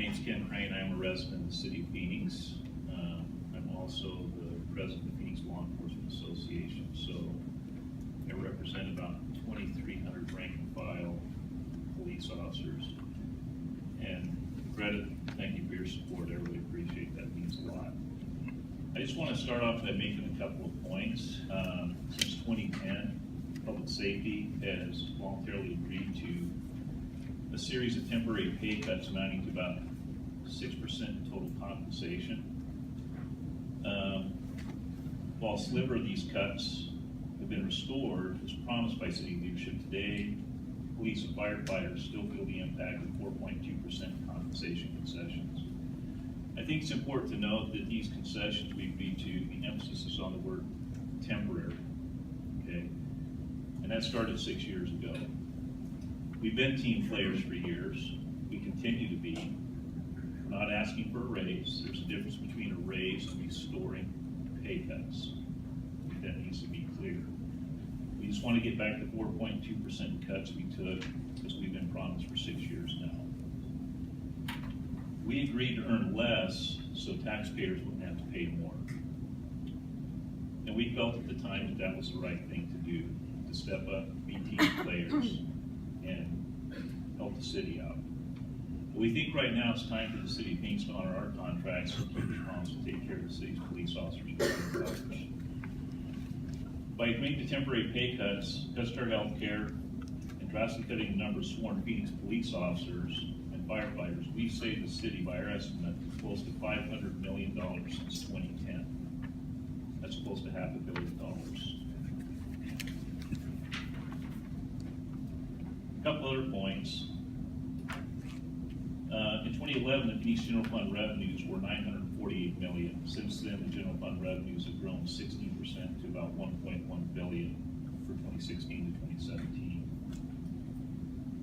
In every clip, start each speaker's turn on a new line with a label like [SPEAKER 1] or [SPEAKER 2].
[SPEAKER 1] name's Ken Crane. I'm a resident of the city of Phoenix. I'm also the president of the Phoenix Law Enforcement Association. So I represent about 2,300 rank and file police officers. And Greta, thank you for your support. I really appreciate that. It means a lot. I just want to start off by making a couple of points. Since 2010, Public Safety has voluntarily agreed to a series of temporary pay cuts amounting to about 6% total compensation. While a sliver of these cuts have been restored, as promised by city leadership today, police and firefighters still feel the impact of 4.2% compensation concessions. I think it's important to note that these concessions we agreed to, the emphasis is on the word temporary, okay? And that started 6 years ago. We've been team players for years. We continue to be. We're not asking for a raise. There's a difference between a raise and restoring pay cuts. That needs to be clear. We just want to get back to 4.2% cuts we took as we've been promised for 6 years now. We agreed to earn less so taxpayers wouldn't have to pay more. And we felt at the time that that was the right thing to do, to step up, be team players, and help the city out. But we think right now it's time for the city of Phoenix to honor our contracts and keep the promise to take care of the city's police officers and firefighters. By agreeing to temporary pay cuts, cuts to our health care, and drastically cutting the number of sworn Phoenix police officers and firefighters, we've saved the city, by our estimate, close to $500 million since 2010. That's close to $500 million. A couple other points. In 2011, the Phoenix General Fund revenues were $948 million. Since then, the general fund revenues have grown 16% to about $1.1 billion for 2016 to 2017.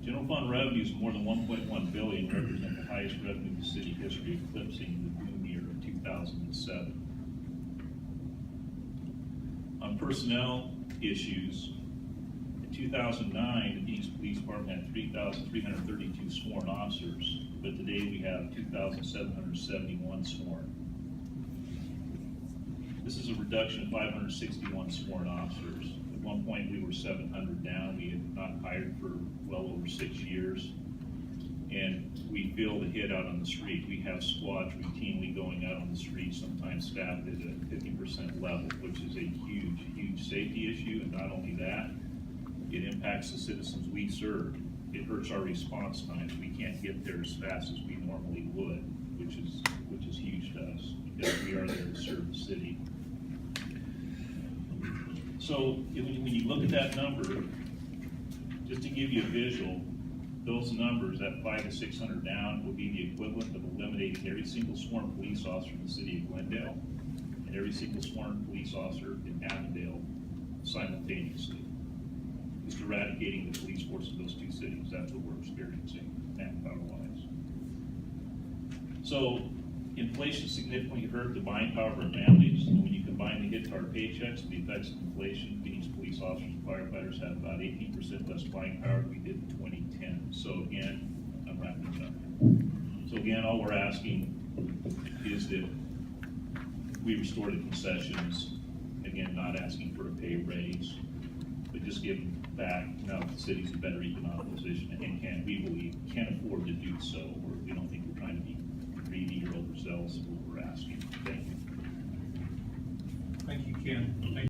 [SPEAKER 1] General fund revenues of more than $1.1 billion represent the highest revenue in the city history, eclipsing the boom year of 2007. On personnel issues, in 2009, the Phoenix Police Department had 3,332 sworn officers, but today we have 2,771 sworn. This is a reduction of 561 sworn officers. At one point, we were 700 down. We had not hired for well over 6 years, and we feel the hit out on the street. We have squads routinely going out on the street, sometimes staffed at a 50% level, which is a huge, huge safety issue. And not only that, it impacts the citizens we serve. It hurts our response times. We can't get there as fast as we normally would, which is huge to us, because we are there to serve the city. So when you look at that number, just to give you a visual, those numbers, that 500 to 600 down, will be the equivalent of eliminating every single sworn police officer in the city of Glendale and every single sworn police officer in Avondale simultaneously. Just eradicating the police force of those two cities. That's what we're experiencing manpower-wise. So inflation significantly hurt the buying power of our families, and when you combine the hit to our paychecks and the effects of inflation, Phoenix police officers and firefighters have about 18% less buying power than we did in 2010. So again, I'm wrapping it up. So again, all we're asking is that we restore the concessions. Again, not asking for a pay raise, but just give them back. Now the city's in a better economic position and we believe can afford to do so. We don't think we're trying to be greedy or overzealous in what we're asking. Thank you.
[SPEAKER 2] Thank you, Ken.